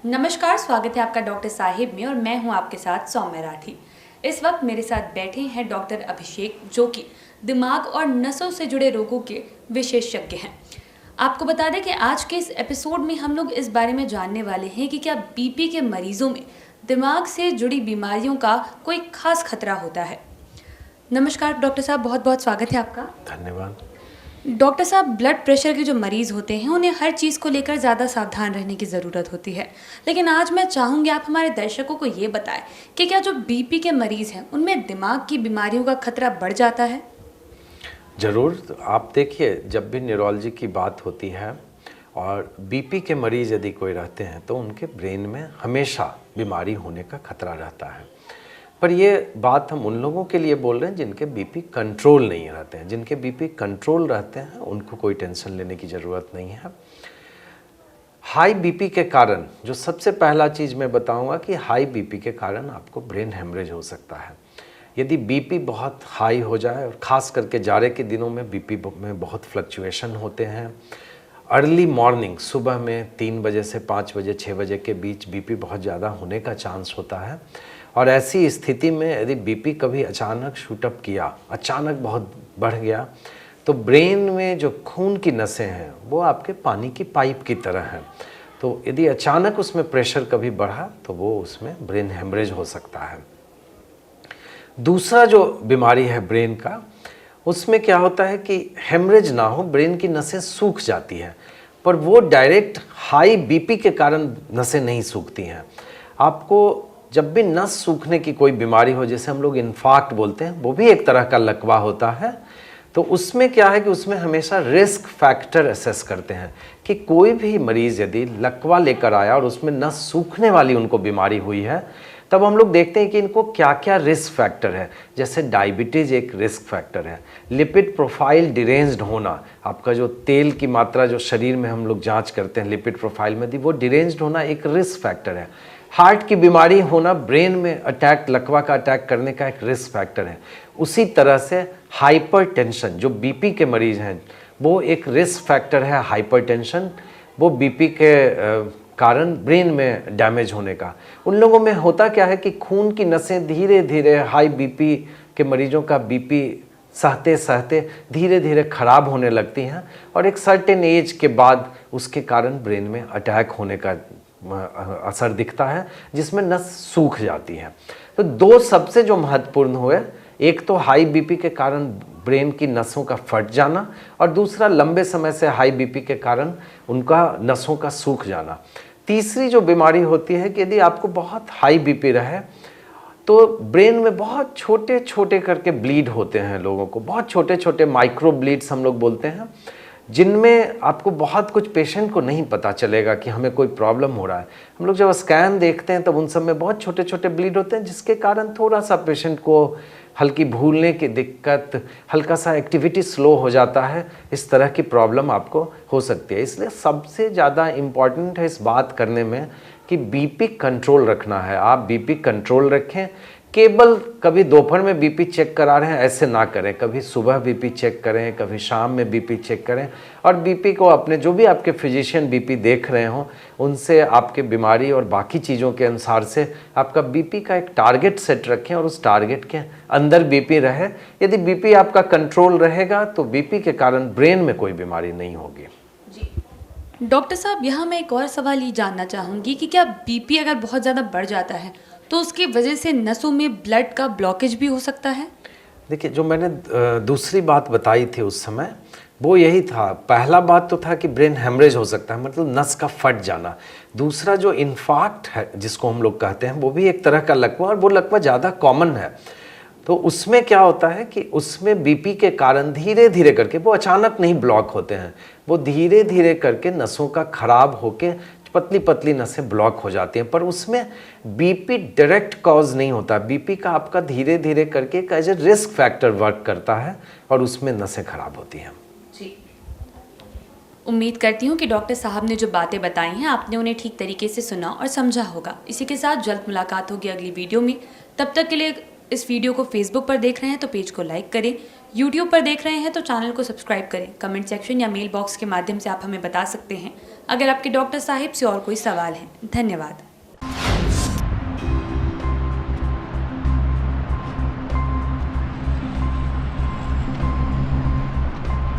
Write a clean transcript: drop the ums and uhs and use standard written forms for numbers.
नमस्कार, स्वागत है आपका डॉक्टर साहिब में और मैं हूं आपके साथ सौम्य राठी। इस वक्त मेरे साथ बैठे हैं डॉक्टर अभिषेक, जो कि दिमाग और नसों से जुड़े रोगों के विशेषज्ञ हैं। आपको बता दें कि आज के इस एपिसोड में हम लोग इस बारे में जानने वाले हैं कि क्या बीपी के मरीजों में दिमाग से जुड़ी बीमारियों का कोई खास खतरा होता है। नमस्कार डॉक्टर साहब, बहुत बहुत स्वागत है आपका। धन्यवाद। डॉक्टर साहब, ब्लड प्रेशर के जो मरीज़ होते हैं उन्हें हर चीज़ को लेकर ज़्यादा सावधान रहने की ज़रूरत होती है, लेकिन आज मैं चाहूँगी आप हमारे दर्शकों को ये बताएं कि क्या जो बीपी के मरीज़ हैं उनमें दिमाग की बीमारियों का खतरा बढ़ जाता है। ज़रूर। आप देखिए, जब भी न्यूरोलॉजी की बात होती है और बीपी के मरीज़ यदि कोई रहते हैं तो उनके ब्रेन में हमेशा बीमारी होने का खतरा रहता है। पर ये बात हम उन लोगों के लिए बोल रहे हैं जिनके बीपी कंट्रोल नहीं रहते हैं। जिनके बीपी कंट्रोल रहते हैं उनको कोई टेंशन लेने की ज़रूरत नहीं है। हाई बीपी के कारण जो सबसे पहला चीज़ मैं बताऊंगा कि हाई बीपी के कारण आपको ब्रेन हेमरेज हो सकता है। यदि बीपी बहुत हाई हो जाए, और ख़ास करके जाड़े के दिनों में बीपी में बहुत फ्लक्चुएशन होते हैं। अर्ली मॉर्निंग, सुबह में 3 बजे से 5 बजे 6 बजे के बीच बीपी बहुत ज़्यादा होने का चांस होता है। और ऐसी स्थिति में यदि बीपी कभी अचानक शूटअप किया, अचानक बहुत बढ़ गया, तो ब्रेन में जो खून की नसें हैं वो आपके पानी की पाइप की तरह हैं। तो यदि अचानक उसमें प्रेशर कभी बढ़ा तो वो उसमें ब्रेन हेमरेज हो सकता है। दूसरा जो बीमारी है ब्रेन का, उसमें क्या होता है कि हेमरेज ना हो, ब्रेन की नसें सूख जाती हैं, पर वो डायरेक्ट हाई बीपी के कारण नसें नहीं सूखती हैं। आपको जब भी नस सूखने की कोई बीमारी हो, जैसे हम लोग इन्फार्क्ट बोलते हैं, वो भी एक तरह का लकवा होता है, तो उसमें क्या है कि उसमें हमेशा रिस्क फैक्टर असेस करते हैं कि कोई भी मरीज़ यदि लकवा लेकर आया और उसमें नस सूखने वाली उनको बीमारी हुई है, तब हम लोग देखते हैं कि इनको क्या क्या रिस्क फैक्टर है। जैसे डायबिटीज़ एक रिस्क फैक्टर है, लिपिड प्रोफाइल डिरेंज्ड होना, आपका जो तेल की मात्रा जो शरीर में हम लोग जांच करते हैं लिपिड प्रोफाइल में, वो डिरेंज्ड होना एक रिस्क फैक्टर है। हार्ट की बीमारी होना, ब्रेन में अटैक, लकवा का अटैक करने का एक रिस्क फैक्टर है। उसी तरह से हाइपरटेंशन, जो बीपी के मरीज़ हैं, वो एक रिस्क फैक्टर है। हाइपरटेंशन वो बीपी के कारण ब्रेन में डैमेज होने का। उन लोगों में होता क्या है कि खून की नसें धीरे धीरे, हाई बीपी के मरीजों का बीपी सहते सहते धीरे धीरे ख़राब होने लगती हैं, और एक सर्टेन एज के बाद उसके कारण ब्रेन में अटैक होने का असर दिखता है, जिसमें नस सूख जाती है। तो दो सबसे जो महत्वपूर्ण हुए, एक तो हाई बीपी के कारण ब्रेन की नसों का फट जाना, और दूसरा लंबे समय से हाई बीपी के कारण उनका नसों का सूख जाना। तीसरी जो बीमारी होती है कि यदि आपको बहुत हाई बीपी रहे तो ब्रेन में बहुत छोटे छोटे करके ब्लीड होते हैं लोगों को, बहुत छोटे छोटे माइक्रो ब्लीड्स हम लोग बोलते हैं, जिनमें आपको बहुत कुछ पेशेंट को नहीं पता चलेगा कि हमें कोई प्रॉब्लम हो रहा है। हम लोग जब स्कैन देखते हैं तब उन सब में बहुत छोटे छोटे ब्लीड होते हैं, जिसके कारण थोड़ा सा पेशेंट को हल्की भूलने की दिक्कत, हल्का सा एक्टिविटी स्लो हो जाता है, इस तरह की प्रॉब्लम आपको हो सकती है। इसलिए सबसे ज़्यादा इम्पॉर्टेंट है इस बात करने में कि बीपी कंट्रोल रखना है। आप बीपी कंट्रोल रखें। केवल कभी दोपहर में बीपी चेक करा रहे हैं ऐसे ना करें, कभी सुबह बीपी चेक करें, कभी शाम में बीपी चेक करें, और बीपी को अपने जो भी आपके फिजिशियन बीपी देख रहे हों उनसे आपके बीमारी और बाकी चीज़ों के अनुसार से आपका बीपी का एक टारगेट सेट रखें और उस टारगेट के अंदर बीपी रहे। यदि बीपी आपका कंट्रोल रहेगा तो बीपी के कारण ब्रेन में कोई बीमारी नहीं होगी। जी डॉक्टर साहब, यहाँ मैं एक और सवाल ये जानना चाहूँगी कि क्या बीपी अगर बहुत ज़्यादा बढ़ जाता है तो उसकी वजह से नसों में ब्लड का ब्लॉकेज भी हो सकता है। देखिए, जो मैंने दूसरी बात बताई थी उस समय, वो यही था। पहला बात तो था कि ब्रेन हेमरेज हो सकता है, मतलब नस का फट जाना। दूसरा जो इन्फार्क्ट है जिसको हम लोग कहते हैं, वो भी एक तरह का लकवा, और वो लकवा ज़्यादा कॉमन है। तो उसमें क्या होता है कि उसमें बीपी के कारण धीरे धीरे करके, वो अचानक नहीं ब्लॉक होते हैं, वो धीरे धीरे करके नसों का खराब होके पतली पतली नसें ब्लॉक हो जाती हैं। पर उसमें बीपी डायरेक्ट कॉज नहीं होता, बीपी का आपका धीरे धीरे करके एक as a risk factor work करता है और उसमें नसें खराब होती हैं। जी, उम्मीद करती हूँ कि डॉक्टर साहब ने जो बातें बताई हैं आपने उन्हें ठीक तरीके से सुना और समझा होगा। इसी के साथ जल्द मुलाकात होगी अगली वीडियो में। तब तक के लिए इस वीडियो को फेसबुक पर देख रहे हैं तो पेज को लाइक करें, यूट्यूब पर देख रहे हैं तो चैनल को सब्सक्राइब करें। कमेंट सेक्शन या मेल बॉक्स के माध्यम से आप हमें बता सकते हैं अगर आपके डॉक्टर साहिब से और कोई सवाल है। धन्यवाद।